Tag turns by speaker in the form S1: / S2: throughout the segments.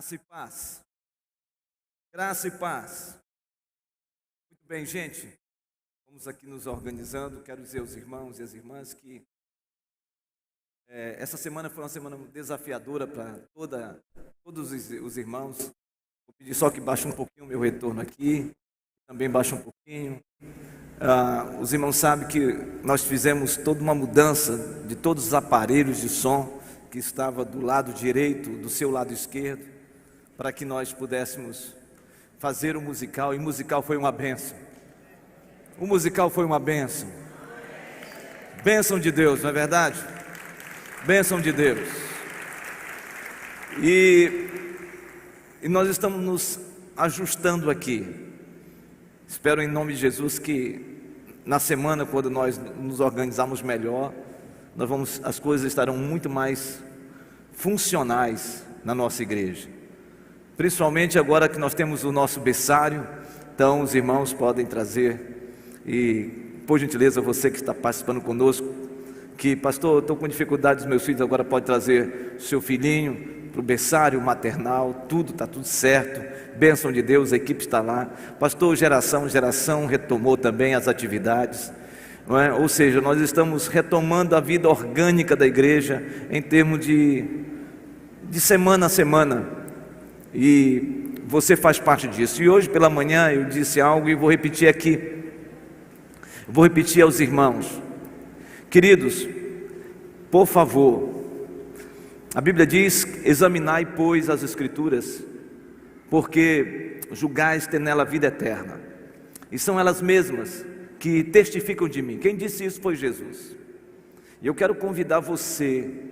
S1: Graça e paz. Graça e paz. Muito bem, gente. Vamos aqui nos organizando. Quero dizer aos irmãos e às irmãs que essa semana foi uma semana desafiadora para todos os irmãos. Vou pedir só que baixe um pouquinho o meu retorno aqui. Também baixe um pouquinho. Os irmãos sabem que nós fizemos toda uma mudança de todos os aparelhos de som que estava do lado direito, do seu lado esquerdo, para que nós pudéssemos fazer o musical, e o musical foi uma bênção. O musical foi uma bênção. Bênção de Deus, não é verdade? Bênção de Deus. E nós estamos nos ajustando aqui. Espero em nome de Jesus que na semana, quando nós nos organizarmos melhor, as coisas estarão muito mais funcionais na nossa igreja. Principalmente agora que nós temos o nosso berçário, então os irmãos podem trazer, e por gentileza você que está participando conosco, que pastor, eu estou com dificuldade dos meus filhos, agora pode trazer seu filhinho para o berçário maternal, está tudo certo, bênção de Deus, a equipe está lá. Pastor, geração retomou também as atividades, não é? Ou seja, nós estamos retomando a vida orgânica da igreja em termos de semana a semana, e você faz parte disso. E hoje pela manhã eu disse algo e vou repetir aqui, vou repetir aos irmãos. Queridos, por favor, a Bíblia diz: examinai, pois, as Escrituras, porque julgais ter nela vida eterna, e são elas mesmas que testificam de mim. Quem disse isso foi Jesus. E eu quero convidar você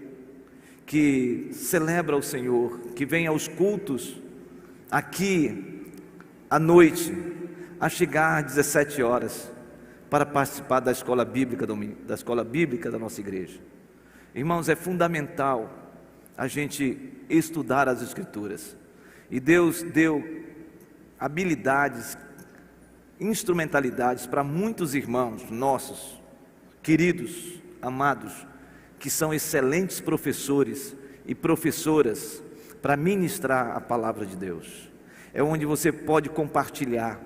S1: que celebra o Senhor, que vem aos cultos aqui à noite, a chegar às 17 horas para participar da escola bíblica da nossa igreja. Irmãos, é fundamental a gente estudar as Escrituras, e Deus deu habilidades, instrumentalidades para muitos irmãos nossos, queridos, amados, que são excelentes professores e professoras para ministrar a palavra de Deus. É onde você pode compartilhar,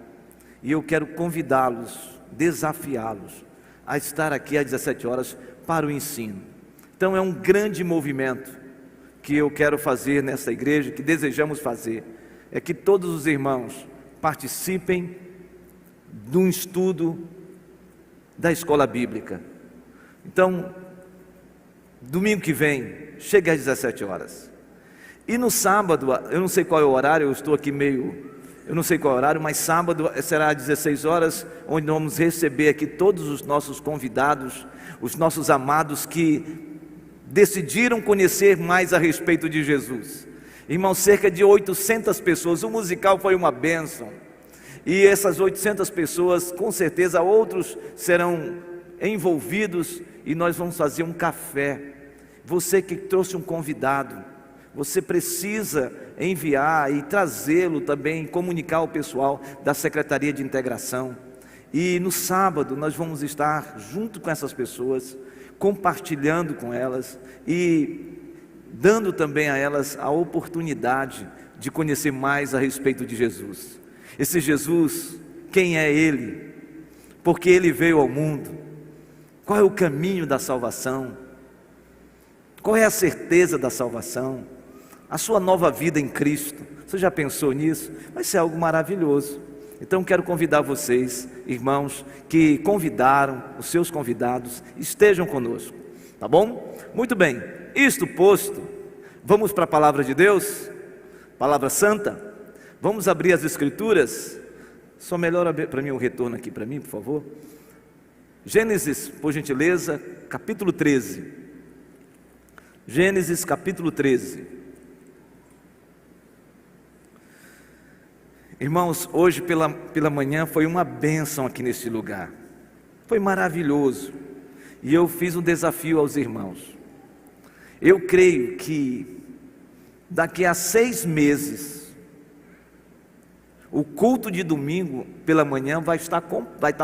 S1: e eu quero convidá-los, desafiá-los a estar aqui às 17 horas para o ensino. Então é um grande movimento que eu quero fazer nessa igreja, que desejamos fazer, é que todos os irmãos participem de um estudo da escola bíblica. Então, domingo que vem, chega às 17 horas. E no sábado, eu não sei qual é o horário, eu não sei qual é o horário, mas sábado será às 16 horas, onde nós vamos receber aqui todos os nossos convidados, os nossos amados que decidiram conhecer mais a respeito de Jesus. Irmãos, cerca de 800 pessoas, o musical foi uma bênção, e essas 800 pessoas, com certeza outros serão envolvidos, e nós vamos fazer um café. Você que trouxe um convidado, você precisa enviar e trazê-lo também, comunicar ao pessoal da Secretaria de Integração, e no sábado nós vamos estar junto com essas pessoas, compartilhando com elas e dando também a elas a oportunidade de conhecer mais a respeito de Jesus. Esse Jesus, quem é Ele? Porque Ele veio ao mundo. Qual é o caminho da salvação? Qual é a certeza da salvação? A sua nova vida em Cristo. Você já pensou nisso? Vai ser algo maravilhoso. Então quero convidar vocês, irmãos, que convidaram os seus convidados, estejam conosco, tá bom? Muito bem, isto posto, vamos para a palavra de Deus, palavra santa. Vamos abrir as Escrituras. Só melhor abrir para mim um retorno aqui para mim, por favor. Gênesis, por gentileza, capítulo 13. Gênesis capítulo 13. Irmãos, hoje pela manhã foi uma bênção aqui neste lugar, foi maravilhoso, e eu fiz um desafio aos irmãos. Eu creio que daqui a 6 meses, o culto de domingo pela manhã vai estar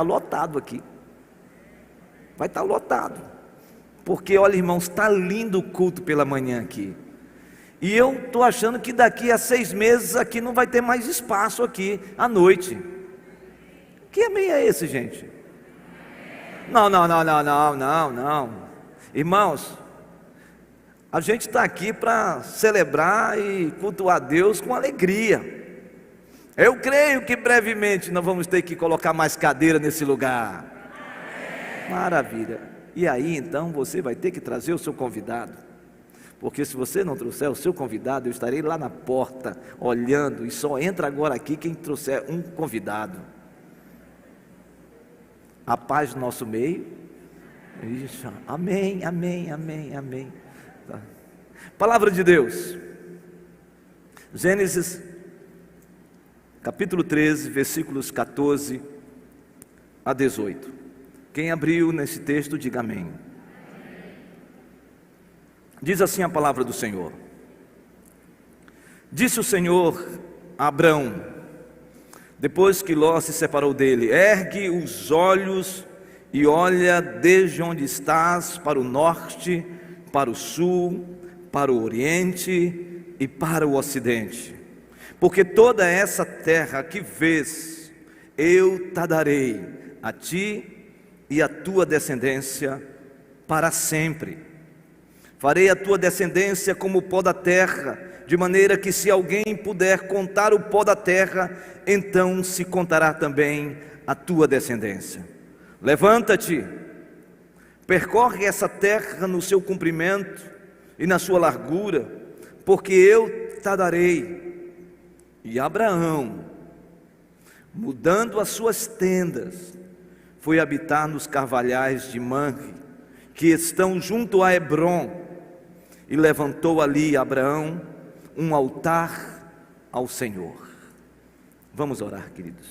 S1: lotado aqui, vai estar lotado, porque olha, irmãos, está lindo o culto pela manhã aqui. E eu estou achando que daqui a 6 meses aqui não vai ter mais espaço aqui à noite. Que amém é esse, gente? Não. Irmãos, a gente está aqui para celebrar e cultuar a Deus com alegria. Eu creio que brevemente nós vamos ter que colocar mais cadeira nesse lugar. Maravilha. E aí então você vai ter que trazer o seu convidado. Porque se você não trouxer o seu convidado, eu estarei lá na porta olhando, e só entra agora aqui quem trouxer um convidado. A paz no nosso meio. Isso. Amém. Tá. Palavra de Deus. Gênesis capítulo 13, versículos 14 a 18. Quem abriu nesse texto, diga amém. Diz assim a palavra do Senhor: Disse o Senhor a Abrão, depois que Ló se separou dele: ergue os olhos e olha desde onde estás para o norte, para o sul, para o oriente e para o ocidente, porque toda essa terra que vês, eu te darei a ti e a tua descendência para sempre. Farei a tua descendência como o pó da terra, de maneira que se alguém puder contar o pó da terra, então se contará também a tua descendência. Levanta-te, percorre essa terra no seu comprimento e na sua largura, porque eu te darei. E Abraão, mudando as suas tendas, foi habitar nos carvalhais de Mamre, que estão junto a Hebrom, e levantou ali Abraão um altar ao Senhor. Vamos orar, queridos.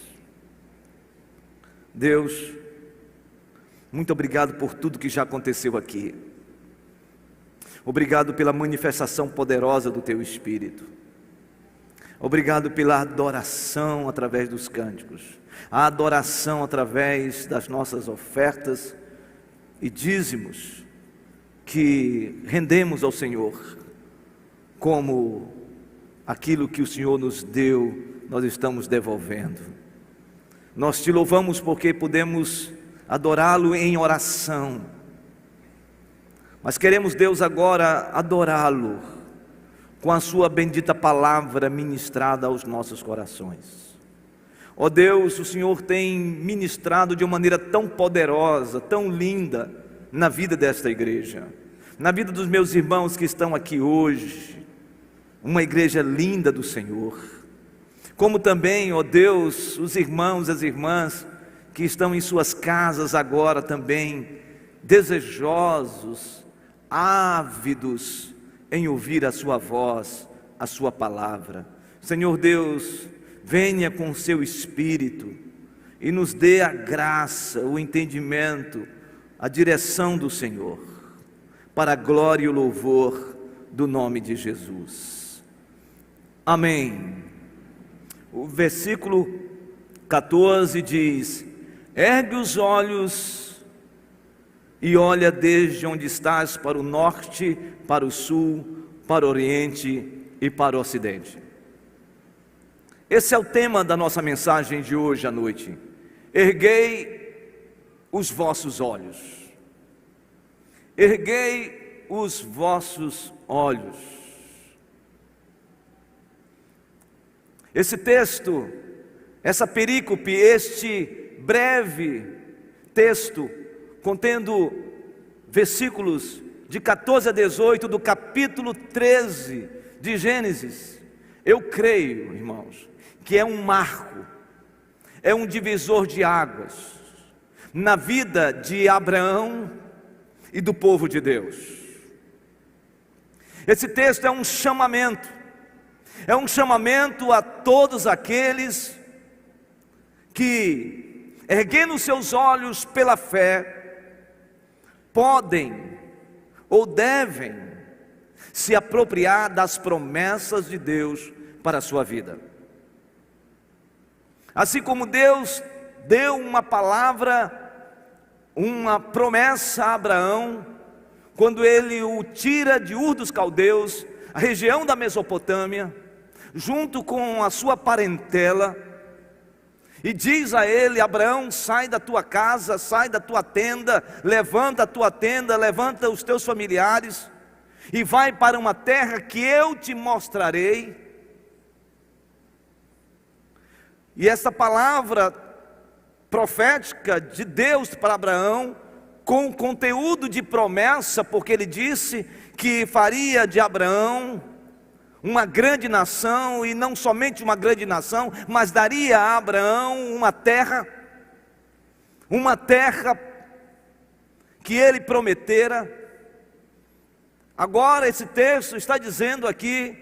S1: Deus, muito obrigado por tudo que já aconteceu aqui. Obrigado pela manifestação poderosa do Teu Espírito. Obrigado pela adoração através dos cânticos, a adoração através das nossas ofertas e dízimos que rendemos ao Senhor, como aquilo que o Senhor nos deu, nós estamos devolvendo. Nós Te louvamos porque podemos adorá-lo em oração, mas queremos, Deus, agora adorá-lo com a Sua bendita palavra ministrada aos nossos corações. Ó Deus, o Senhor tem ministrado de uma maneira tão poderosa, tão linda, na vida desta igreja, na vida dos meus irmãos que estão aqui hoje, uma igreja linda do Senhor, como também, ó Deus, os irmãos e as irmãs que estão em suas casas agora também, desejosos, ávidos em ouvir a Sua voz, a Sua palavra. Senhor Deus, venha com o Seu Espírito e nos dê a graça, o entendimento, a direção do Senhor, para a glória e o louvor do nome de Jesus. Amém. O versículo 14 diz: ergue os olhos e olha desde onde estás para o norte, para o sul, para o oriente e para o ocidente. Esse é o tema da nossa mensagem de hoje à noite. Erguei os vossos olhos. Erguei os vossos olhos. Esse texto, essa perícope, este breve texto, contendo versículos de 14 a 18 do capítulo 13 de Gênesis, eu creio, irmãos, que é um marco, é um divisor de águas na vida de Abraão e do povo de Deus. Esse texto é um chamamento a todos aqueles que, erguendo seus olhos pela fé, podem ou devem se apropriar das promessas de Deus para a sua vida. Assim como Deus deu uma palavra, uma promessa a Abraão, quando ele o tira de Ur dos Caldeus, a região da Mesopotâmia, junto com a sua parentela, e diz a ele: Abraão, sai da tua casa, sai da tua tenda, levanta a tua tenda, levanta os teus familiares, e vai para uma terra que eu te mostrarei. E essa palavra profética de Deus para Abraão, com conteúdo de promessa, porque ele disse que faria de Abraão uma grande nação, e não somente uma grande nação, mas daria a Abraão uma terra que ele prometera. Agora esse texto está dizendo aqui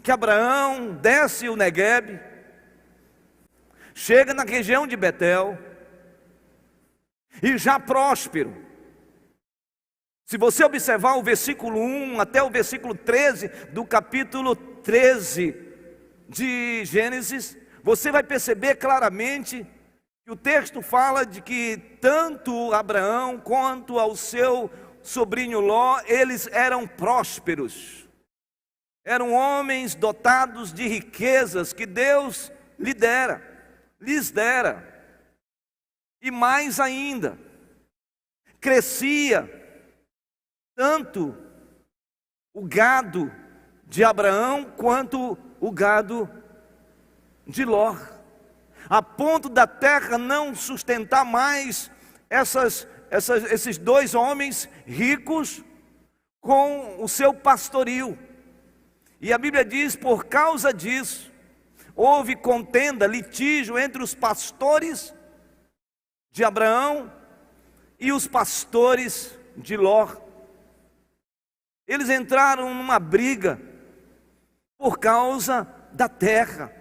S1: que Abraão desce o Neguebe, chega na região de Betel, e já próspero. Se você observar o versículo 1 até o versículo 13 do capítulo 13 de Gênesis, você vai perceber claramente que o texto fala de que tanto Abraão quanto ao seu sobrinho Ló, eles eram prósperos, eram homens dotados de riquezas que Deus lhes dera, e mais ainda, crescia tanto o gado de Abraão quanto o gado de Ló, a ponto da terra não sustentar mais esses dois homens ricos com o seu pastoril. E a Bíblia diz: por causa disso, houve contenda, litígio entre os pastores de Abraão e os pastores de Ló. Eles entraram numa briga por causa da terra.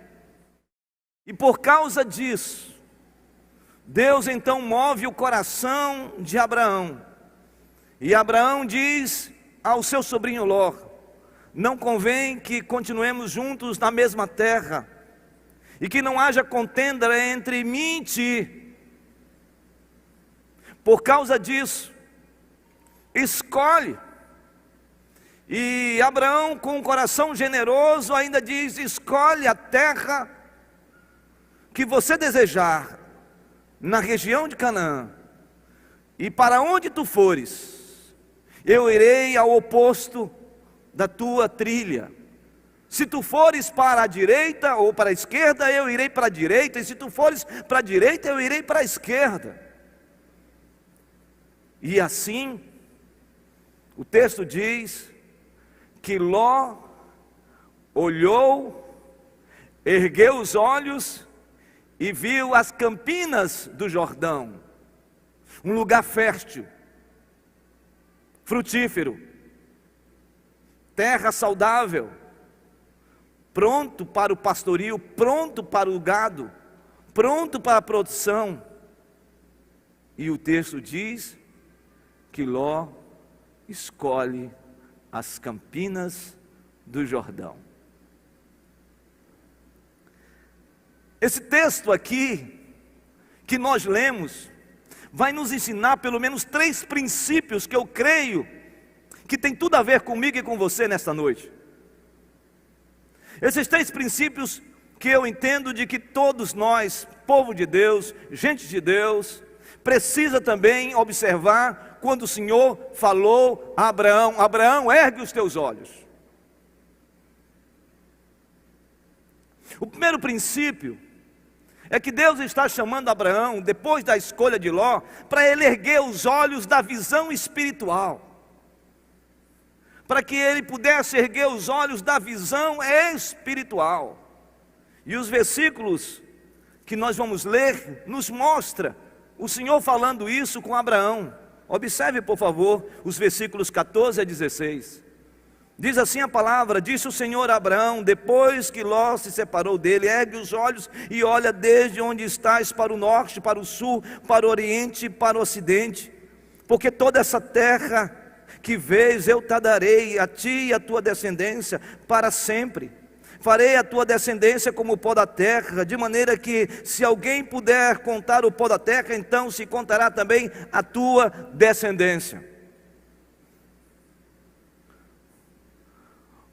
S1: E por causa disso, Deus então move o coração de Abraão. E Abraão diz ao seu sobrinho Ló: não convém que continuemos juntos na mesma terra, e que não haja contenda entre mim e ti. Por causa disso, escolhe. E Abraão, com um coração generoso, ainda diz: escolhe a terra que você desejar, na região de Canaã, e para onde tu fores, eu irei ao oposto da tua trilha. Se tu fores para a direita ou para a esquerda, eu irei para a direita, e se tu fores para a direita, eu irei para a esquerda. E assim, o texto diz que Ló olhou, ergueu os olhos e viu as campinas do Jordão, um lugar fértil, frutífero, terra saudável, pronto para o pastorio, pronto para o gado, pronto para a produção. E o texto diz que Ló escolhe as campinas do Jordão. Esse texto aqui que nós lemos vai nos ensinar pelo menos 3 princípios que eu creio que tem tudo a ver comigo e com você nesta noite. Esses 3 princípios que eu entendo de que todos nós, povo de Deus, gente de Deus, precisa também observar quando o Senhor falou a Abraão: Abraão, ergue os teus olhos. O primeiro princípio é que Deus está chamando Abraão, depois da escolha de Ló, para ele erguer os olhos da visão espiritual, para que ele pudesse erguer os olhos da visão espiritual. E os versículos que nós vamos ler nos mostra o Senhor falando isso com Abraão. Observe, por favor, os versículos 14 a 16. Diz assim a palavra: disse o Senhor a Abraão, depois que Ló se separou dele: ergue os olhos e olha desde onde estás para o norte, para o sul, para o oriente e para o ocidente, porque toda essa terra que vês eu te darei, a ti e a tua descendência para sempre. Farei a tua descendência como o pó da terra, de maneira que, se alguém puder contar o pó da terra, então se contará também a tua descendência.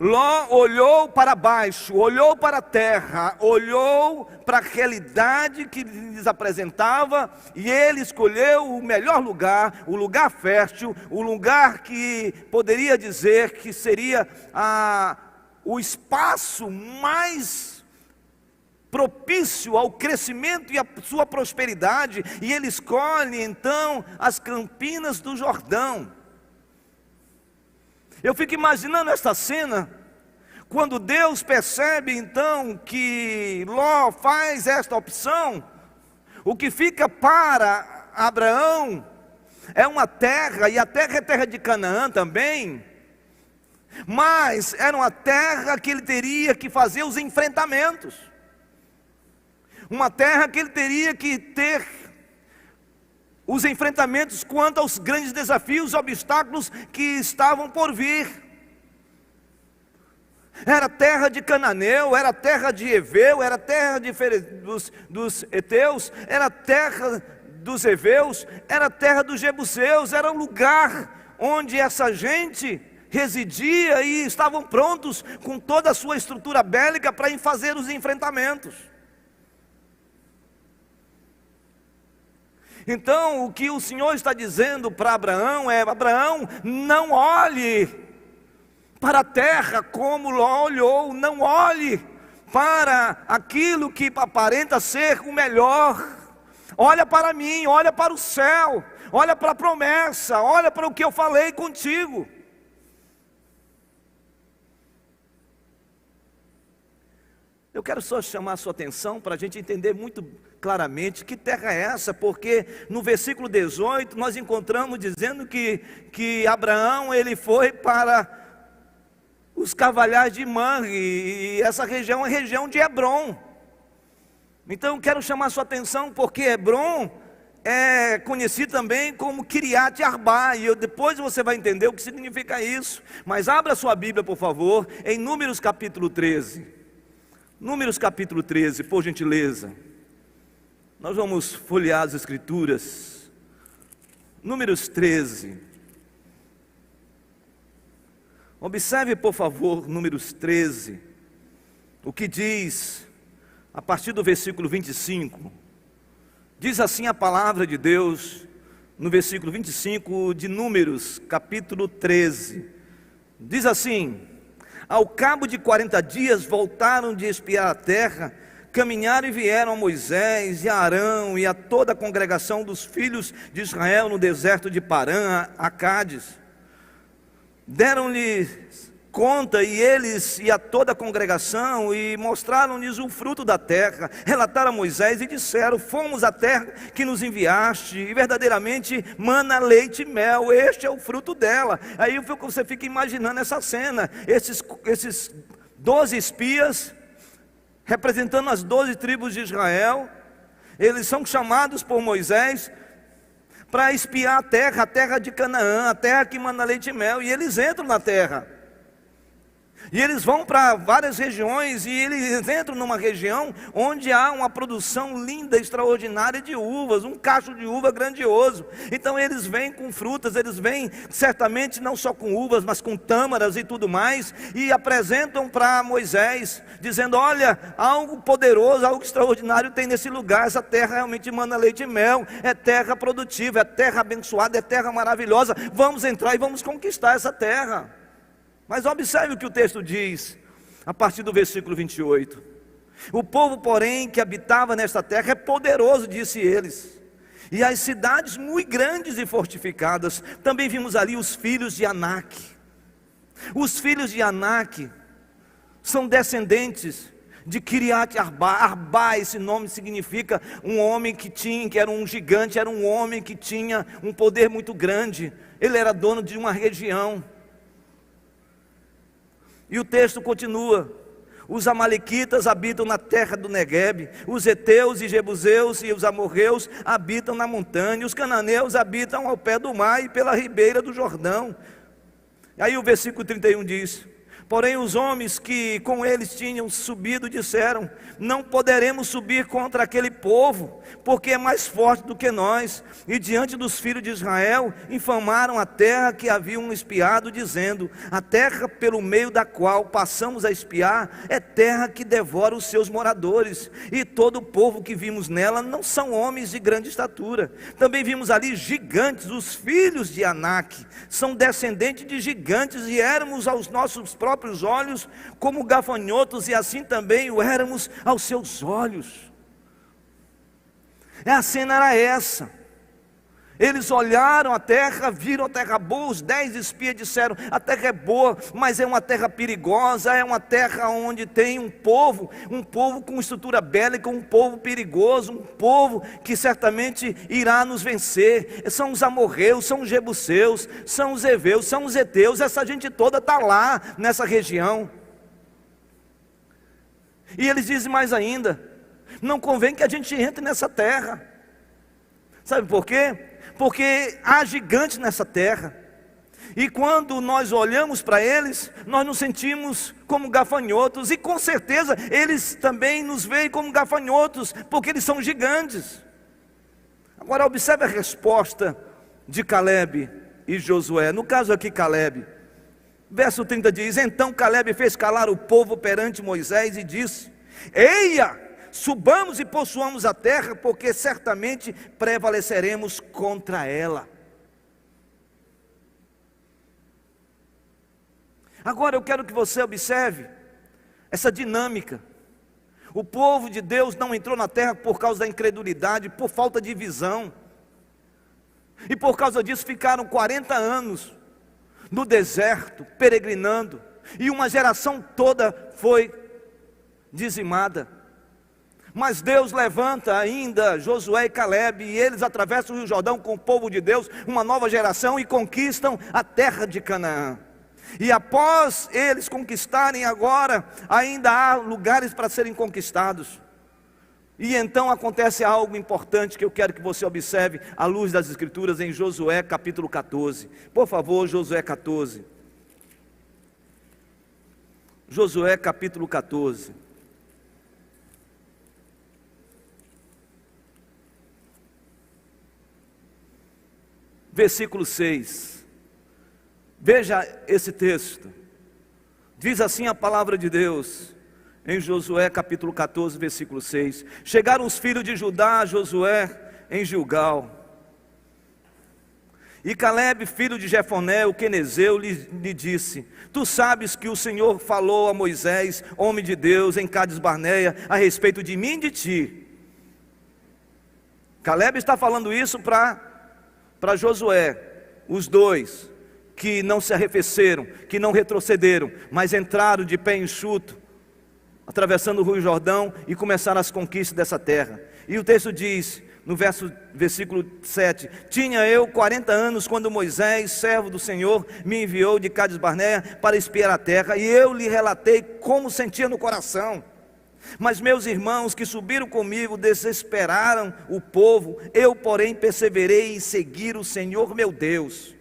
S1: Ló olhou para baixo, olhou para a terra, olhou para a realidade que lhes apresentava, e ele escolheu o melhor lugar, o lugar fértil, o lugar que poderia dizer que seria o espaço mais propício ao crescimento e à sua prosperidade, e ele escolhe então as campinas do Jordão. Eu fico imaginando esta cena, quando Deus percebe então que Ló faz esta opção, o que fica para Abraão é uma terra, e a terra é terra de Canaã também, mas era uma terra que ele teria que fazer os enfrentamentos, uma terra que ele teria que ter os enfrentamentos quanto aos grandes desafios, obstáculos que estavam por vir. Era terra de cananeu, era terra de heveu, era terra dos heteus, era terra dos heveus, era terra dos jebuseus, era um lugar onde essa gente residia e estavam prontos com toda a sua estrutura bélica para fazer os enfrentamentos. Então, o que o Senhor está dizendo para Abraão é: Abraão, não olhe para a terra como Ló olhou, não olhe para aquilo que aparenta ser o melhor, olha para mim, olha para o céu, olha para a promessa, olha para o que eu falei contigo. Eu quero só chamar a sua atenção para a gente entender muito claramente que terra é essa, porque no versículo 18 nós encontramos dizendo que Abraão ele foi para os cavalhais de Manre, e essa região é a região de Hebrom. Então eu quero chamar a sua atenção porque Hebrom é conhecido também como Kiriat Arba, e depois você vai entender o que significa isso. Mas abra sua Bíblia, por favor, em Números capítulo 13. Números capítulo 13, por gentileza. Nós vamos folhear as Escrituras. Números 13. Observe, por favor, Números 13. O que diz, a partir do versículo 25. Diz assim a palavra de Deus, no versículo 25 de Números, capítulo 13. Diz assim: ao cabo de 40 dias voltaram de espiar a terra, caminharam e vieram a Moisés e a Arão e a toda a congregação dos filhos de Israel no deserto de Parã, a Cádiz. Deram-lhes conta e eles e a toda a congregação, e mostraram-lhes o fruto da terra. Relataram a Moisés e disseram: fomos à terra que nos enviaste, e verdadeiramente mana leite e mel, este é o fruto dela. Aí você fica imaginando essa cena, esses 12 espias, representando as 12 tribos de Israel, eles são chamados por Moisés para espiar a terra de Canaã, a terra que mana leite e mel, e eles entram na terra. E eles vão para várias regiões, e eles entram numa região onde há uma produção linda, extraordinária de uvas, um cacho de uva grandioso. Então eles vêm com frutas, eles vêm certamente não só com uvas, mas com tâmaras e tudo mais, e apresentam para Moisés, dizendo: olha, algo poderoso, algo extraordinário tem nesse lugar, essa terra realmente mana leite e mel, é terra produtiva, é terra abençoada, é terra maravilhosa, vamos entrar e vamos conquistar essa terra. Mas observe o que o texto diz, a partir do versículo 28. O povo, porém, que habitava nesta terra é poderoso, disse eles, e as cidades muito grandes e fortificadas. Também vimos ali os filhos de Anak. Os filhos de Anak são descendentes de Kiriat Arba. Arba, esse nome significa um homem que era um gigante, era um homem que tinha um poder muito grande. Ele era dono de uma região. E o texto continua: os amalequitas habitam na terra do Neguebe, os heteus e jebuseus e os amorreus habitam na montanha, os cananeus habitam ao pé do mar e pela ribeira do Jordão. Aí o versículo 31 diz: Porém os homens que com eles tinham subido disseram: não poderemos subir contra aquele povo, porque é mais forte do que nós. E diante dos filhos de Israel infamaram a terra que haviam espiado, dizendo: a terra pelo meio da qual passamos a espiar é terra que devora os seus moradores, e todo o povo que vimos nela não são homens de grande estatura. Também vimos ali gigantes, os filhos de Anak, são descendentes de gigantes, e éramos aos nossos próprios olhos como gafanhotos, e assim também o éramos aos seus olhos. A cena era essa. Eles olharam a terra, viram a terra boa. Os 10 espias disseram: a terra é boa, mas é uma terra perigosa, é uma terra onde tem um povo com estrutura bélica, um povo perigoso, um povo que certamente irá nos vencer. São os amorreus, são os jebuseus, são os heveus, são os heteus. Essa gente toda está lá nessa região. E eles dizem mais ainda: não convém que a gente entre nessa terra. Sabe por quê? Porque há gigantes nessa terra, e quando nós olhamos para eles, nós nos sentimos como gafanhotos, e com certeza eles também nos veem como gafanhotos, porque eles são gigantes. Agora observe a resposta de Calebe e Josué, no caso aqui Calebe. Verso 30 diz: então Calebe fez calar o povo perante Moisés e disse: eia, subamos e possuamos a terra, porque certamente prevaleceremos contra ela. Agora eu quero que você observe essa dinâmica. O povo de Deus não entrou na terra por causa da incredulidade, por falta de visão, e por causa disso ficaram 40 anos no deserto, peregrinando, e uma geração toda foi dizimada. Mas Deus levanta ainda Josué e Calebe, e eles atravessam o Rio Jordão com o povo de Deus, uma nova geração, e conquistam a terra de Canaã. E após eles conquistarem agora, ainda há lugares para serem conquistados. E então acontece algo importante que eu quero que você observe à luz das Escrituras em Josué capítulo 14. Por favor, Josué 14. Josué capítulo 14. Versículo 6. Veja esse texto. Diz assim a palavra de Deus em Josué capítulo 14, versículo 6. Chegaram os filhos de Judá a Josué em Gilgal, e Calebe, filho de Jefoné, o quenezeu, lhe disse: tu sabes que o Senhor falou a Moisés, homem de Deus, em Cades Barneia, a respeito de mim e de ti. Calebe está falando isso para Josué, os dois que não se arrefeceram, que não retrocederam, mas entraram de pé enxuto, atravessando o Rio Jordão, e começaram as conquistas dessa terra. E o texto diz, no versículo 7, tinha eu 40 anos quando Moisés, servo do Senhor, me enviou de Cades Barneia para espiar a terra, e eu lhe relatei como sentia no coração. Mas meus irmãos que subiram comigo desesperaram o povo, eu porém perseverei em seguir o Senhor meu Deus.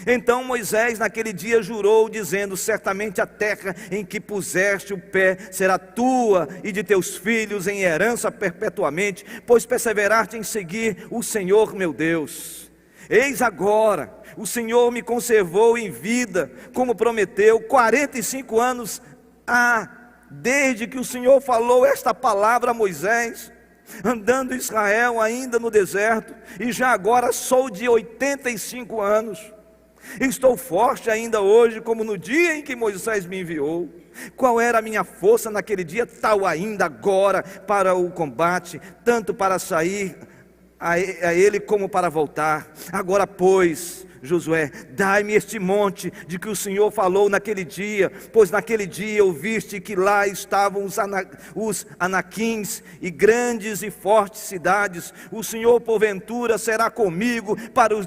S1: Então Moisés naquele dia jurou, dizendo: certamente a terra em que puseste o pé será tua e de teus filhos em herança perpetuamente, pois perseveraste em seguir o Senhor meu Deus. Eis agora, o Senhor me conservou em vida, como prometeu, 45 anos desde que o Senhor falou esta palavra a Moisés, andando Israel ainda no deserto, e já agora sou de 85 anos. Estou forte ainda hoje, como no dia em que Moisés me enviou. Qual era a minha força naquele dia, tal ainda agora para o combate, tanto para sair a ele como para voltar. Agora pois, Josué, dai-me este monte de que o Senhor falou naquele dia, pois naquele dia ouviste que lá estavam os anaquins e grandes e fortes cidades. O Senhor porventura será comigo para os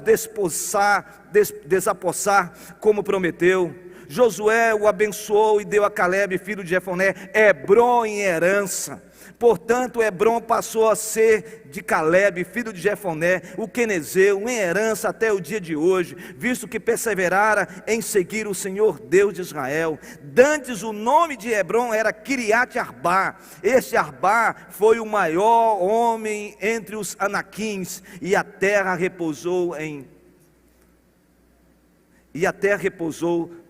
S1: desapossar como prometeu. Josué o abençoou e deu a Calebe, filho de Jefoné, Hebrom em herança, Portanto, Hebrom passou a ser de Calebe, filho de Jefoné, o quenezeu, em herança até o dia de hoje, visto que perseverara em seguir o Senhor Deus de Israel. Dantes o nome de Hebrom era Kiriat Arbá. Este Arbá foi o maior homem entre os anaquins, e a terra repousou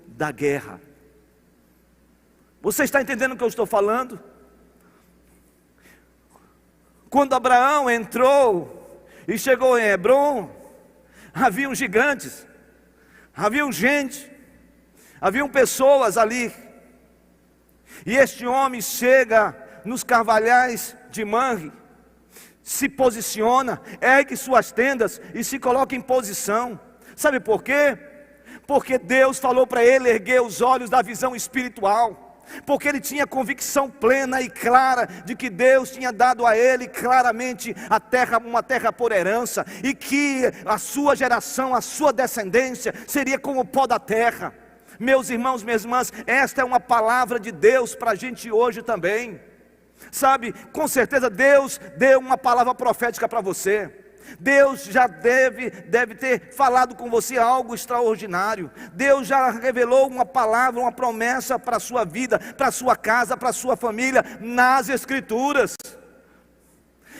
S1: da guerra. Você está entendendo o que eu estou falando? Quando Abraão entrou e chegou em Hebrom, haviam gigantes, haviam gente, haviam pessoas ali. E este homem chega nos carvalhais de Manre, se posiciona, ergue suas tendas e se coloca em posição. Sabe por quê? Porque Deus falou para ele erguer os olhos da visão espiritual. Porque ele tinha convicção plena e clara de que Deus tinha dado a ele claramente a terra, uma terra por herança, e que a sua geração, a sua descendência seria como o pó da terra. Meus irmãos, minhas irmãs, esta é uma palavra de Deus para a gente hoje também. Sabe, com certeza Deus deu uma palavra profética para você. Deus já deve ter falado com você algo extraordinário. Deus já revelou uma palavra, uma promessa para a sua vida, para a sua casa, para a sua família, nas Escrituras.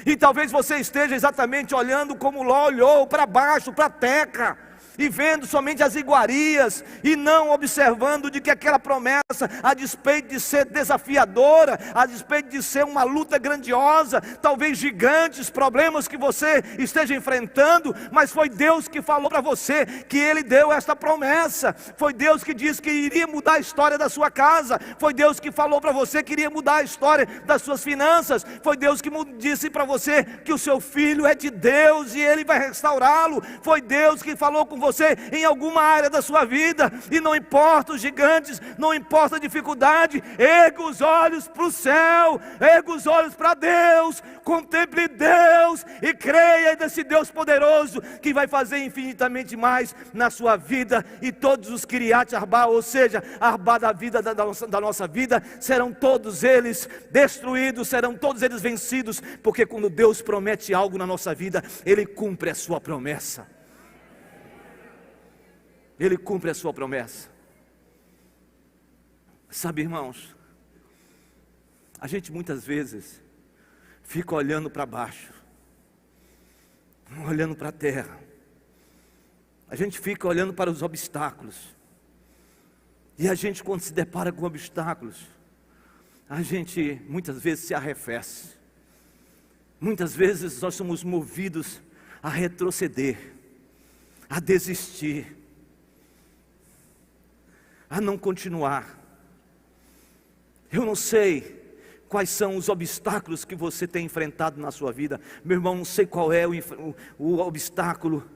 S1: E talvez você esteja exatamente olhando como Ló olhou, para baixo, para a terra, e vendo somente as iguarias, e não observando de que aquela promessa, a despeito de ser desafiadora, a despeito de ser uma luta grandiosa, talvez gigantes, problemas que você esteja enfrentando, mas foi Deus que falou para você, que Ele deu esta promessa. Foi Deus que disse que iria mudar a história da sua casa. Foi Deus que falou para você que iria mudar a história das suas finanças. Foi Deus que disse para você que o seu filho é de Deus e Ele vai restaurá-lo. Foi Deus que falou com você em alguma área da sua vida, e não importa os gigantes, não importa a dificuldade, erga os olhos para o céu, erga os olhos para Deus, contemple Deus e creia nesse Deus poderoso que vai fazer infinitamente mais na sua vida. E todos os Kiriat Arbá, ou seja, Arbá da vida da nossa vida, serão todos eles destruídos, serão todos eles vencidos, porque quando Deus promete algo na nossa vida, Ele cumpre a sua promessa. Ele cumpre a sua promessa. Sabe, irmãos, a gente muitas vezes fica olhando para baixo, olhando para a terra. A gente fica olhando para os obstáculos. E a gente, quando se depara com obstáculos, a gente muitas vezes se arrefece. Muitas vezes nós somos movidos a retroceder, a desistir, a não continuar. Eu não sei quais são os obstáculos que você tem enfrentado na sua vida. Meu irmão, não sei qual é o obstáculo,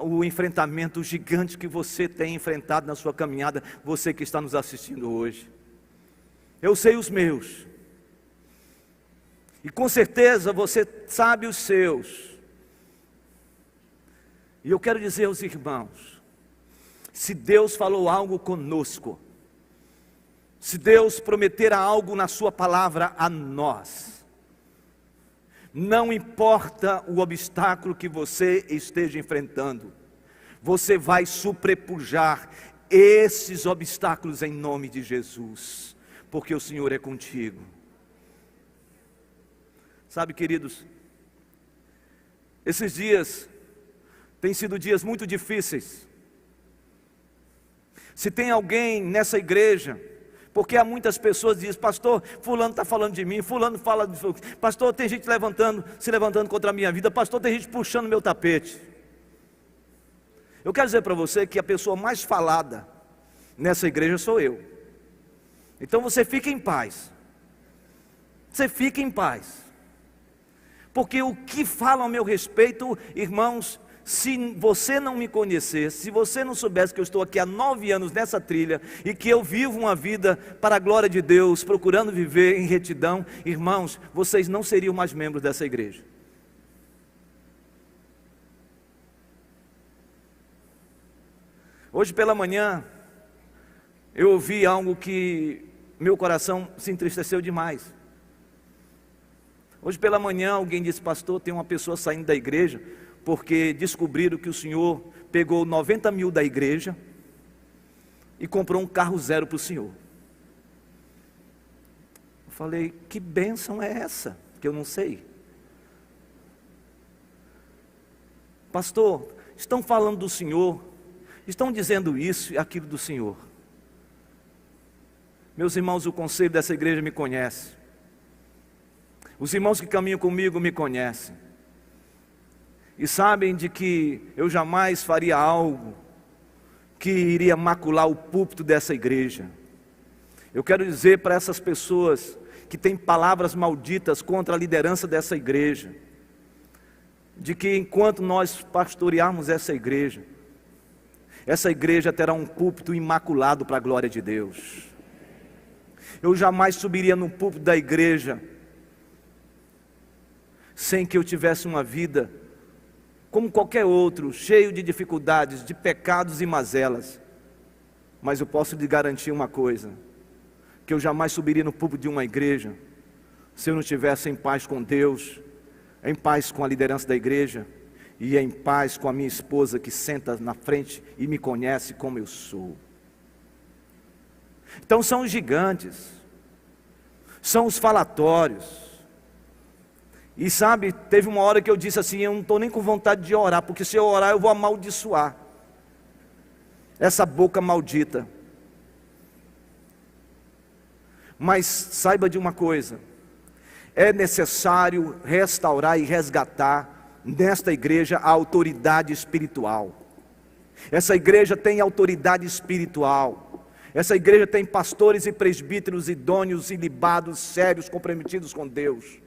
S1: o enfrentamento, o gigante que você tem enfrentado na sua caminhada, você que está nos assistindo hoje. Eu sei os meus, e com certeza você sabe os seus. E eu quero dizer aos irmãos, se Deus falou algo conosco, se Deus prometer algo na sua palavra a nós, não importa o obstáculo que você esteja enfrentando, você vai sobrepujar esses obstáculos em nome de Jesus, porque o Senhor é contigo. Sabe, queridos, esses dias têm sido dias muito difíceis. Se tem alguém nessa igreja, porque há muitas pessoas que dizem: pastor, fulano está falando de mim, fulano fala de... pastor, tem gente se levantando contra a minha vida, pastor, tem gente puxando meu tapete. Eu quero dizer para você que a pessoa mais falada nessa igreja sou eu. Então você fica em paz, você fica em paz, porque o que falam a meu respeito, irmãos, se você não me conhecesse, se você não soubesse que eu estou aqui há 9 anos nessa trilha, e que eu vivo uma vida para a glória de Deus, procurando viver em retidão, irmãos, vocês não seriam mais membros dessa igreja. Hoje pela manhã, eu ouvi algo que meu coração se entristeceu demais. Hoje pela manhã alguém disse: pastor, tem uma pessoa saindo da igreja porque descobriram que o senhor pegou 90 mil da igreja e comprou um carro zero para o senhor. Eu falei: que bênção é essa? Que eu não sei. Pastor, estão falando do senhor, estão dizendo isso e aquilo do senhor. Meus irmãos, o conselho dessa igreja me conhece. Os irmãos que caminham comigo me conhecem. E sabem de que eu jamais faria algo que iria macular o púlpito dessa igreja. Eu quero dizer para essas pessoas que têm palavras malditas contra a liderança dessa igreja, de que enquanto nós pastorearmos essa igreja terá um púlpito imaculado para a glória de Deus. Eu jamais subiria no púlpito da igreja sem que eu tivesse uma vida como qualquer outro, cheio de dificuldades, de pecados e mazelas. Mas eu posso lhe garantir uma coisa, que eu jamais subiria no púlpito de uma igreja se eu não estivesse em paz com Deus, em paz com a liderança da igreja e em paz com a minha esposa que senta na frente e me conhece como eu sou. Então são os gigantes, são os falatórios. E sabe, teve uma hora que eu disse assim: eu não estou nem com vontade de orar, porque se eu orar eu vou amaldiçoar essa boca maldita. Mas saiba de uma coisa, é necessário restaurar e resgatar nesta igreja a autoridade espiritual. Essa igreja tem autoridade espiritual. Essa igreja tem pastores e presbíteros idôneos, ilibados, sérios, comprometidos com Deus.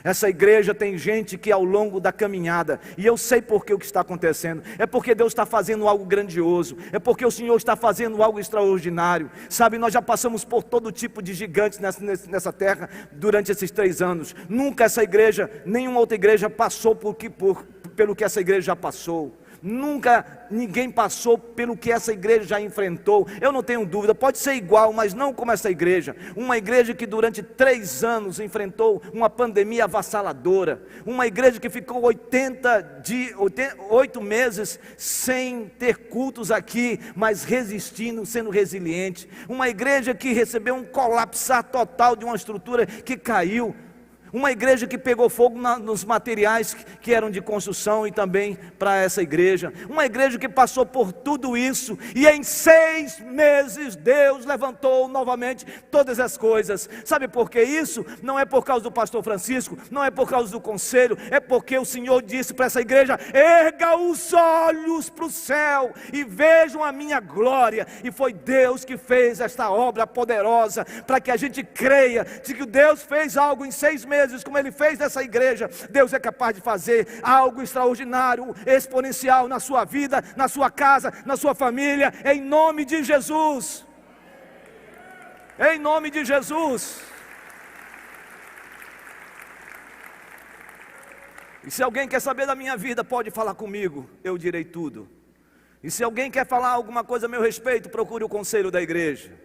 S1: Essa igreja tem gente que ao longo da caminhada, e eu sei porque o que está acontecendo, é porque Deus está fazendo algo grandioso, é porque o Senhor está fazendo algo extraordinário. Sabe, nós já passamos por todo tipo de gigantes nessa terra durante esses 3 anos. Nunca essa igreja, nenhuma outra igreja passou pelo que essa igreja já passou. Nunca ninguém passou pelo que essa igreja já enfrentou. Eu não tenho dúvida, pode ser igual, mas não como essa igreja. Uma igreja que durante 3 anos enfrentou uma pandemia avassaladora. Uma igreja que ficou 8 meses sem ter cultos aqui, mas resistindo, sendo resiliente. Uma igreja que recebeu um colapsar total de uma estrutura que caiu. Uma igreja que pegou fogo nos materiais que eram de construção e também para essa igreja. Uma igreja que passou por tudo isso e em 6 meses Deus levantou novamente todas as coisas. Sabe por que isso? Não é por causa do pastor Francisco, não é por causa do conselho, é porque o Senhor disse para essa igreja: erga os olhos para o céu e vejam a minha glória. E foi Deus que fez esta obra poderosa para que a gente creia de que Deus fez algo em 6 meses. Como Ele fez nessa igreja, Deus é capaz de fazer algo extraordinário, exponencial na sua vida, na sua casa, na sua família, em nome de Jesus. Em nome de Jesus. E se alguém quer saber da minha vida, pode falar comigo, eu direi tudo. E se alguém quer falar alguma coisa a meu respeito, procure o conselho da igreja.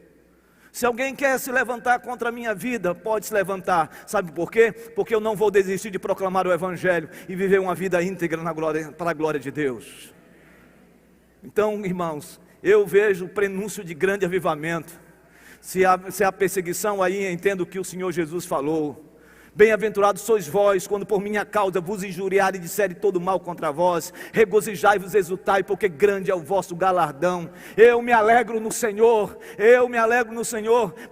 S1: Se alguém quer se levantar contra a minha vida, pode se levantar. Sabe por quê? Porque eu não vou desistir de proclamar o Evangelho e viver uma vida íntegra para a glória de Deus. Então, irmãos, eu vejo o prenúncio de grande avivamento. Se há perseguição aí, entendo o que o Senhor Jesus falou. Bem-aventurados sois vós, quando por minha causa vos injuriarem e disserem todo mal contra vós. Regozijai-vos, exultai, porque grande é o vosso galardão. Eu me alegro no Senhor,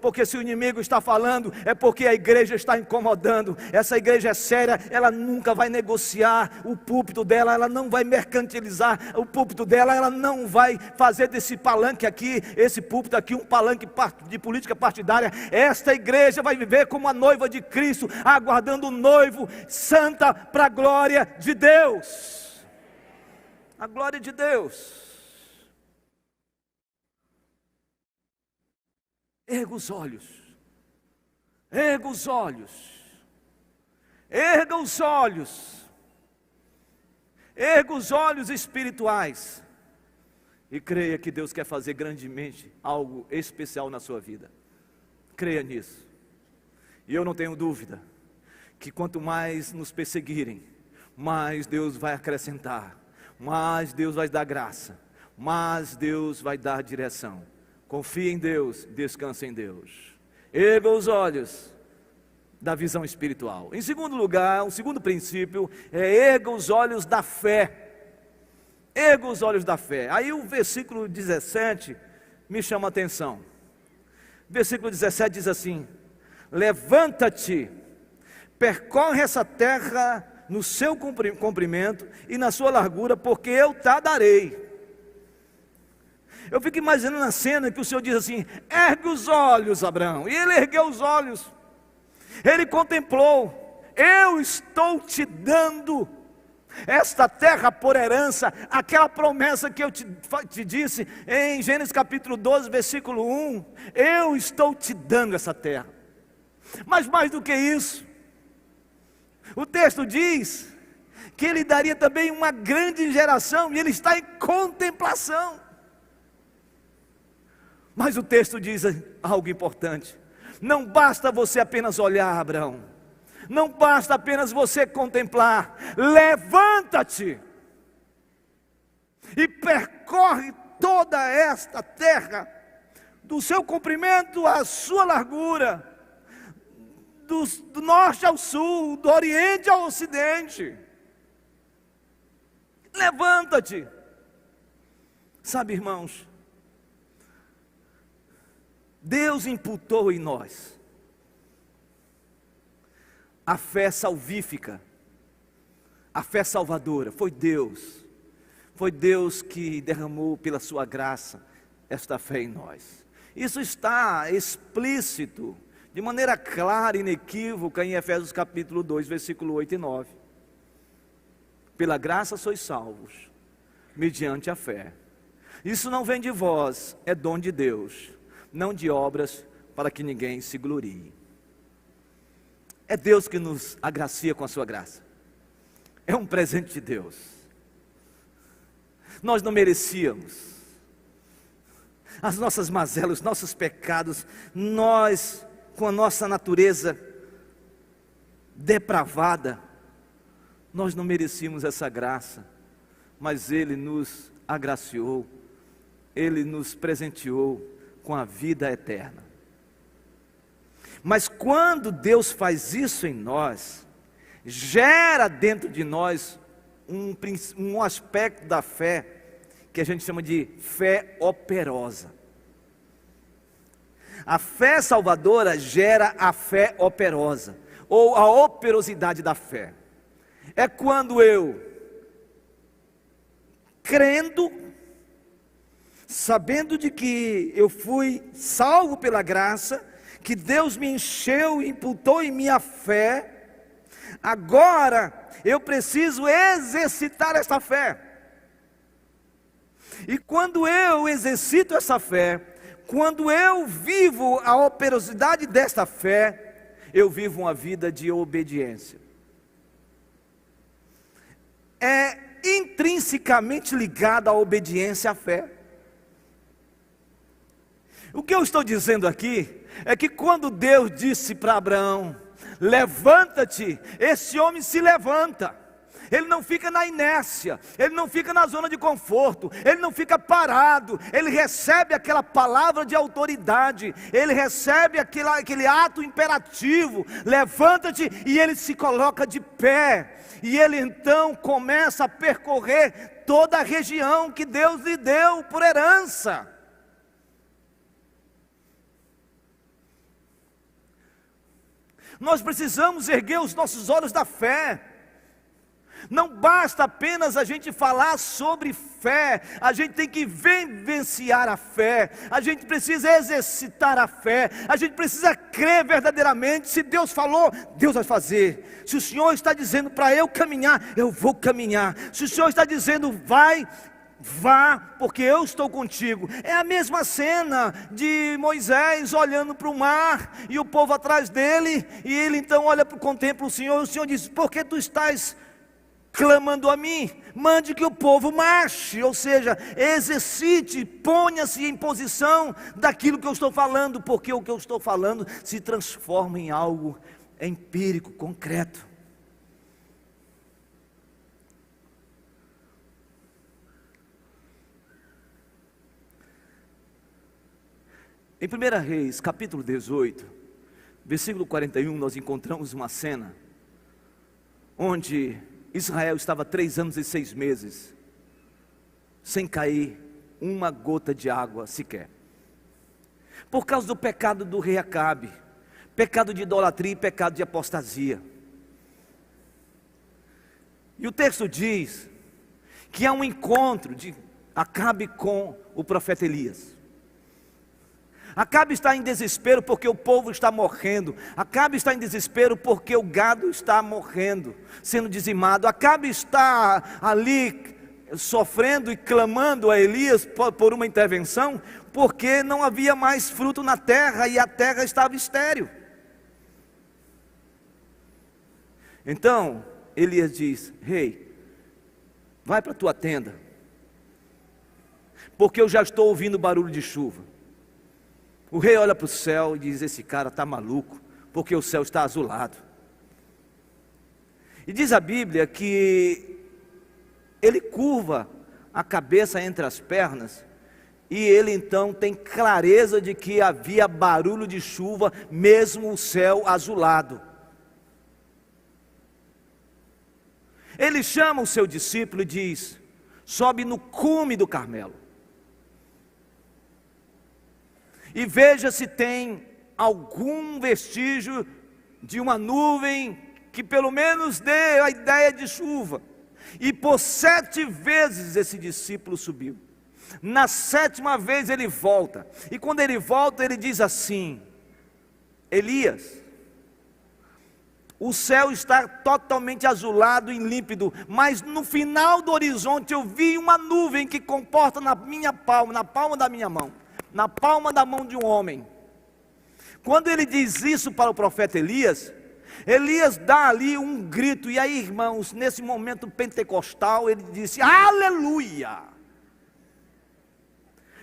S1: porque se o inimigo está falando, é porque a igreja está incomodando. Essa igreja é séria, ela nunca vai negociar o púlpito dela, ela não vai mercantilizar o púlpito dela, ela não vai fazer desse palanque aqui, esse púlpito aqui, um palanque de política partidária. Esta igreja vai viver como a noiva de Cristo, aguardando o noivo, santa para a glória de Deus. A glória de Deus. Erga os olhos, erga os olhos, erga os olhos, erga os olhos espirituais e creia que Deus quer fazer grandemente algo especial na sua vida. Creia nisso. E eu não tenho dúvida que quanto mais nos perseguirem, mais Deus vai acrescentar, mais Deus vai dar graça, mais Deus vai dar direção. Confie em Deus, descanse em Deus. Erga os olhos da visão espiritual. Em segundo lugar, o segundo princípio é erga os olhos da fé. Erga os olhos da fé. Aí o versículo 17 me chama a atenção. Versículo 17 diz assim: levanta-te, percorre essa terra no seu comprimento e na sua largura, porque eu te darei. Eu fico imaginando a cena que o Senhor diz assim: ergue os olhos, Abraão. E ele ergueu os olhos. Ele contemplou: eu estou te dando esta terra por herança, aquela promessa que eu te disse em Gênesis capítulo 12, versículo 1. Eu estou te dando essa terra. Mas mais do que isso, o texto diz que ele daria também uma grande geração, e ele está em contemplação. Mas o texto diz algo importante: não basta você apenas olhar, Abraão, não basta apenas você contemplar, levanta-te e percorre toda esta terra, do seu comprimento à sua largura, do norte ao sul, do oriente ao ocidente. Levanta-te. Sabe, irmãos, Deus imputou em nós a fé salvífica, a fé salvadora. Foi Deus que derramou pela sua graça esta fé em nós. Isso está explícito, de maneira clara e inequívoca, em Efésios capítulo 2, versículo 8 e 9. Pela graça sois salvos, mediante a fé. Isso não vem de vós, é dom de Deus, não de obras, para que ninguém se glorie. É Deus que nos agracia com a sua graça. É um presente de Deus. Nós não merecíamos. As nossas mazelas, os nossos pecados, nós, com a nossa natureza depravada, nós não merecíamos essa graça, mas Ele nos agraciou, Ele nos presenteou com a vida eterna. Mas quando Deus faz isso em nós, gera dentro de nós um aspecto da fé que a gente chama de fé operosa. A fé salvadora gera a fé operosa, ou a operosidade da fé. É quando eu, crendo, sabendo de que eu fui salvo pela graça, que Deus me encheu e imputou em minha fé, agora eu preciso exercitar essa fé. E quando eu exercito essa fé, quando eu vivo a operosidade desta fé, eu vivo uma vida de obediência. É intrinsecamente ligada à obediência à fé. O que eu estou dizendo aqui é que quando Deus disse para Abraão: levanta-te, esse homem se levanta. Ele não fica na inércia, ele não fica na zona de conforto, ele não fica parado, ele recebe aquela palavra de autoridade, ele recebe aquele ato imperativo: levanta-te, e ele se coloca de pé, e ele então começa a percorrer toda a região que Deus lhe deu por herança. Nós precisamos erguer os nossos olhos da fé. Não basta apenas a gente falar sobre fé, a gente tem que vivenciar a fé, a gente precisa exercitar a fé, a gente precisa crer verdadeiramente. Se Deus falou, Deus vai fazer. Se o Senhor está dizendo para eu caminhar, eu vou caminhar. Se o Senhor está dizendo vai, vá, porque eu estou contigo. É a mesma cena de Moisés olhando para o mar e o povo atrás dele, e ele então contempla o Senhor, e o Senhor diz: por que tu estás clamando a mim? Mande que o povo marche, ou seja, exercite, ponha-se em posição daquilo que eu estou falando, porque o que eu estou falando se transforma em algo é empírico, concreto. Em 1 Reis, capítulo 18, versículo 41, nós encontramos uma cena onde Israel estava 3 anos e 6 meses sem cair uma gota de água sequer, por causa do pecado do rei Acabe, pecado de idolatria e pecado de apostasia. E o texto diz que há um encontro de Acabe com o profeta Elias. Acabe está em desespero porque o povo está morrendo. Acabe está em desespero porque o gado está morrendo, sendo dizimado. Acabe está ali sofrendo e clamando a Elias por uma intervenção, porque não havia mais fruto na terra e a terra estava estéril. Então Elias diz: rei, vai para a tua tenda, porque eu já estou ouvindo barulho de chuva. O rei olha para o céu e diz: esse cara está maluco, porque o céu está azulado. E diz a Bíblia que ele curva a cabeça entre as pernas, e ele então tem clareza de que havia barulho de chuva, mesmo o céu azulado. Ele chama o seu discípulo e diz: sobe no cume do Carmelo e veja se tem algum vestígio de uma nuvem que pelo menos dê a ideia de chuva. E por 7 vezes esse discípulo subiu. Na 7ª vez ele volta, e quando ele volta ele diz assim: Elias, o céu está totalmente azulado e límpido, mas no final do horizonte eu vi uma nuvem que comporta na minha palma, na palma da minha mão, na palma da mão de um homem. Quando ele diz isso para o profeta Elias, Elias dá ali um grito, e aí, irmãos, nesse momento pentecostal, ele disse: aleluia!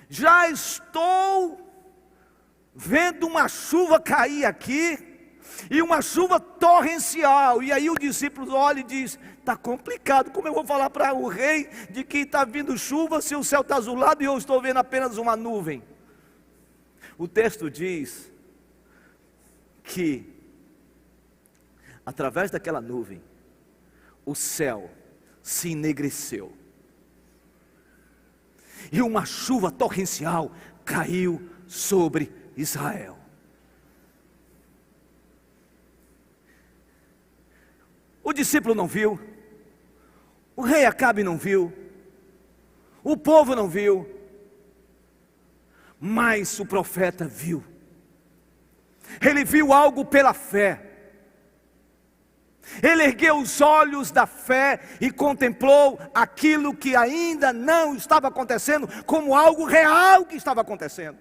S1: Já estou vendo uma chuva cair aqui, e uma chuva torrencial. E aí o discípulo olha e diz: está complicado, como eu vou falar para o rei de que está vindo chuva, se o céu está azulado e eu estou vendo apenas uma nuvem? O texto diz que através daquela nuvem, o céu se enegreceu, e uma chuva torrencial caiu sobre Israel. O discípulo não viu, o rei Acabe não viu, o povo não viu, mas o profeta viu. Ele viu algo pela fé. Ele ergueu os olhos da fé e contemplou aquilo que ainda não estava acontecendo, como algo real que estava acontecendo.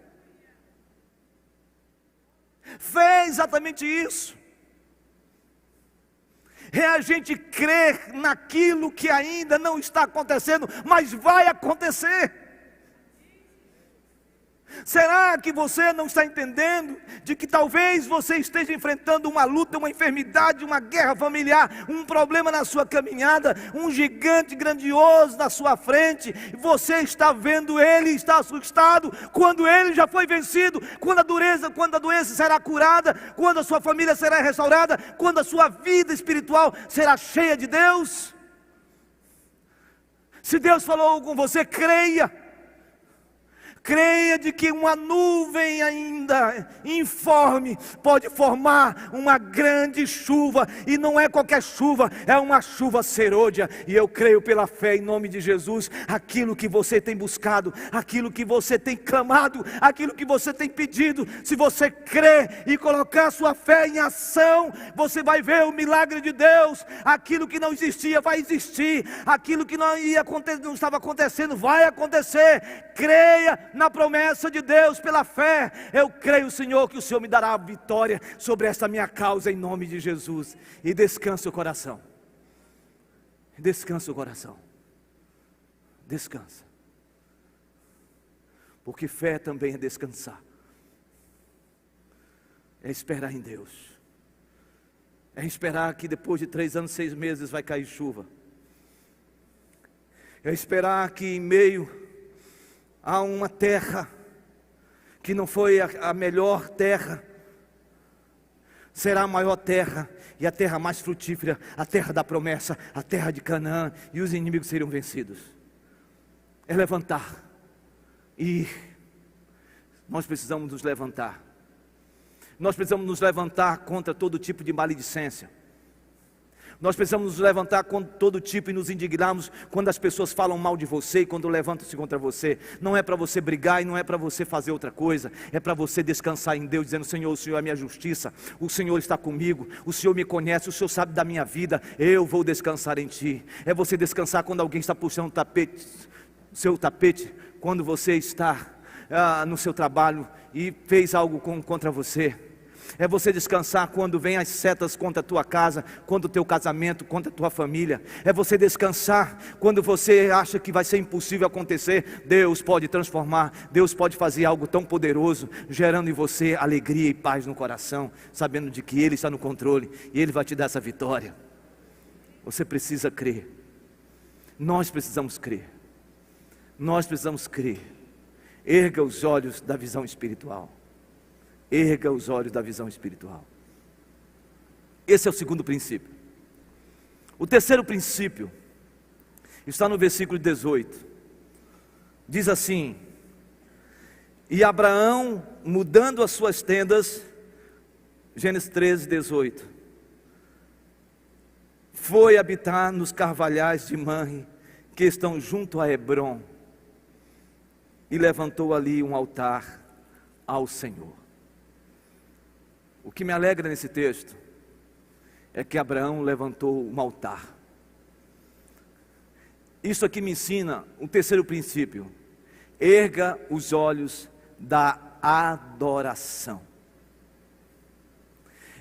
S1: Fez exatamente isso. É a gente crer naquilo que ainda não está acontecendo, mas vai acontecer. Será que você não está entendendo de que talvez você esteja enfrentando uma luta, uma enfermidade, uma guerra familiar, um problema na sua caminhada, um gigante grandioso na sua frente? Você está vendo ele, está assustado, quando ele já foi vencido, quando a doença será curada, quando a sua família será restaurada, quando a sua vida espiritual será cheia de Deus. Se Deus falou com você, creia. Creia de que uma nuvem ainda informe pode formar uma grande chuva, e não é qualquer chuva, é uma chuva serôdia. E eu creio pela fé, em nome de Jesus, aquilo que você tem buscado, aquilo que você tem clamado, aquilo que você tem pedido, se você crer e colocar sua fé em ação, você vai ver o milagre de Deus. Aquilo que não existia vai existir, aquilo que não estava acontecendo vai acontecer. Creia na promessa de Deus pela fé. Eu creio, Senhor, que o Senhor me dará a vitória sobre esta minha causa, em nome de Jesus. E descansa o coração. Descansa o coração. Descansa. Porque fé também é descansar. É esperar em Deus. É esperar que depois de 3 anos, 6 meses vai cair chuva. É esperar que em meio a uma terra que não foi a melhor terra, será a maior terra e a terra mais frutífera, a terra da promessa, a terra de Canaã, e os inimigos seriam vencidos. É levantar e ir. Nós precisamos nos levantar. Nós precisamos nos levantar contra todo tipo de maledicência. Nós precisamos nos levantar contra todo tipo e nos indignarmos quando as pessoas falam mal de você e quando levantam-se contra você. Não é para você brigar e não é para você fazer outra coisa. É para você descansar em Deus, dizendo: Senhor, o Senhor é a minha justiça, o Senhor está comigo, o Senhor me conhece, o Senhor sabe da minha vida, eu vou descansar em Ti. É você descansar quando alguém está puxando o seu tapete, quando você está no seu trabalho e fez algo contra você. É você descansar quando vem as setas contra a tua casa, contra o teu casamento, contra a tua família. É você descansar quando você acha que vai ser impossível acontecer. Deus pode transformar, Deus pode fazer algo tão poderoso, gerando em você alegria e paz no coração, sabendo de que Ele está no controle e Ele vai te dar essa vitória. Você precisa crer. Nós precisamos crer. Nós precisamos crer. Erga os olhos da visão espiritual. Erga os olhos da visão espiritual. Esse é o segundo princípio. O terceiro princípio está no versículo 18. Diz assim: e Abraão, mudando as suas tendas, Gênesis 13, 18, foi habitar nos carvalhais de Manre, que estão junto a Hebrom, e levantou ali um altar ao Senhor. O que me alegra nesse texto é que Abraão levantou um altar. Isso aqui me ensina um terceiro princípio: erga os olhos da adoração.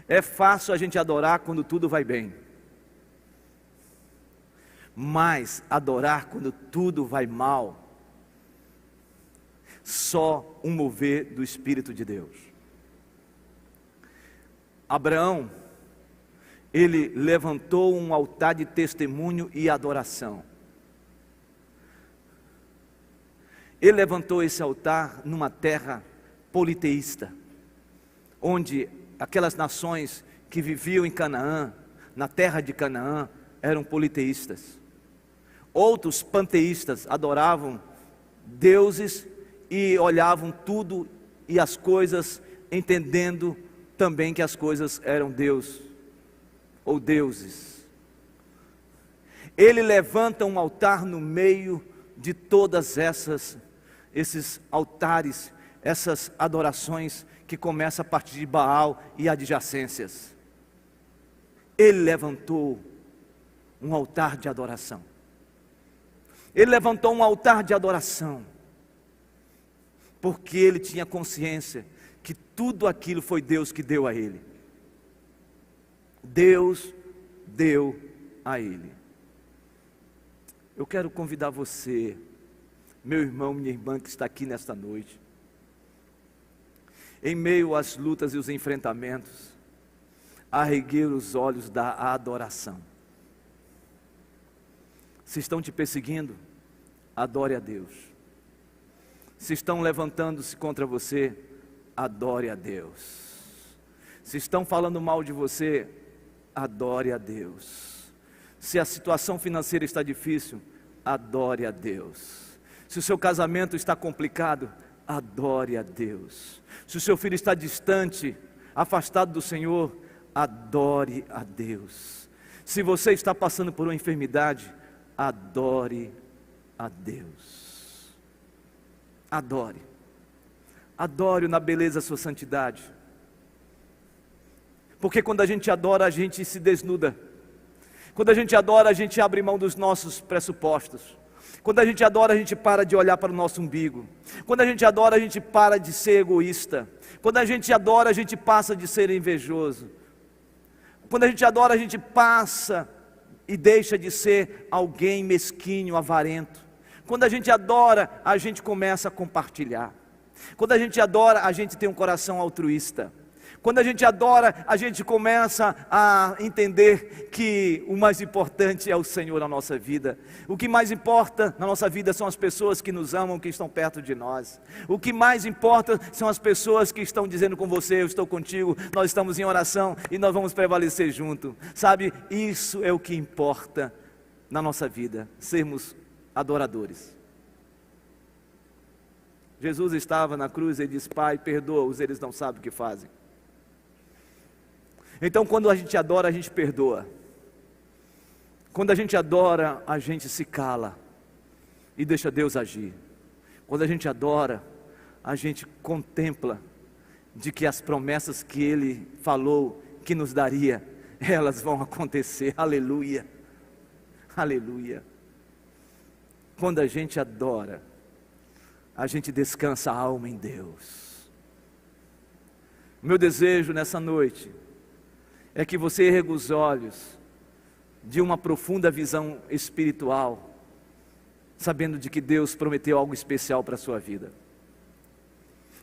S1: É fácil a gente adorar quando tudo vai bem, mas adorar quando tudo vai mal, só um mover do Espírito de Deus. Abraão, ele levantou um altar de testemunho e adoração. Ele levantou esse altar numa terra politeísta, onde aquelas nações que viviam em Canaã, na terra de Canaã, eram politeístas. Outros panteístas adoravam deuses e olhavam tudo e as coisas, entendendo também que as coisas eram Deus ou deuses. Ele levanta um altar no meio de todas esses altares, essas adorações que começam a partir de Baal e adjacências. Ele levantou um altar de adoração. Ele levantou um altar de adoração, porque ele tinha consciência que tudo aquilo foi Deus que deu a ele. Deus deu a ele. Eu quero convidar você, meu irmão, minha irmã que está aqui nesta noite, em meio às lutas e os enfrentamentos, a erguer os olhos da adoração. Se estão te perseguindo, adore a Deus. Se estão levantando-se contra você, adore a Deus. Se estão falando mal de você, adore a Deus. Se a situação financeira está difícil, adore a Deus. Se o seu casamento está complicado, adore a Deus. Se o seu filho está distante, afastado do Senhor, adore a Deus. Se você está passando por uma enfermidade, adore a Deus. Adore. Adore-o na beleza da sua santidade. Porque quando a gente adora, a gente se desnuda. Quando a gente adora, a gente abre mão dos nossos pressupostos. Quando a gente adora, a gente para de olhar para o nosso umbigo. Quando a gente adora, a gente para de ser egoísta. Quando a gente adora, a gente passa de ser invejoso. Quando a gente adora, a gente passa e deixa de ser alguém mesquinho, avarento. Quando a gente adora, a gente começa a compartilhar. Quando a gente adora, a gente tem um coração altruísta. Quando a gente adora, a gente começa a entender que o mais importante é o Senhor na nossa vida. O que mais importa na nossa vida são as pessoas que nos amam, que estão perto de nós. O que mais importa são as pessoas que estão dizendo com você: eu estou contigo, nós estamos em oração e nós vamos prevalecer junto. Sabe, isso é o que importa na nossa vida, sermos adoradores. Jesus estava na cruz e disse: Pai, perdoa-os, eles não sabem o que fazem. Então, quando a gente adora, a gente perdoa. Quando a gente adora, a gente se cala e deixa Deus agir. Quando a gente adora, a gente contempla de que as promessas que Ele falou que nos daria, elas vão acontecer. Aleluia, aleluia. Quando a gente adora, a gente descansa a alma em Deus. O meu desejo nessa noite é que você erga os olhos de uma profunda visão espiritual, sabendo de que Deus prometeu algo especial para a sua vida.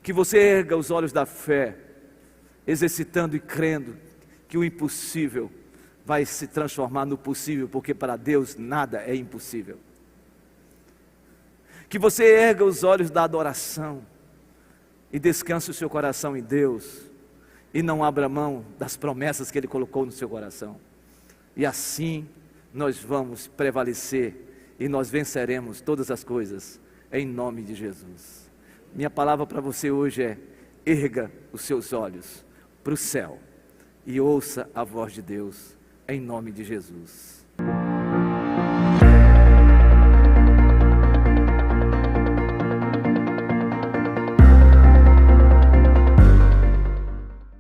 S1: Que você erga os olhos da fé, exercitando e crendo que o impossível vai se transformar no possível, porque para Deus nada é impossível. Que você erga os olhos da adoração e descanse o seu coração em Deus, e não abra mão das promessas que Ele colocou no seu coração. E assim nós vamos prevalecer e nós venceremos todas as coisas em nome de Jesus. Minha palavra para você hoje é: erga os seus olhos para o céu e ouça a voz de Deus em nome de Jesus.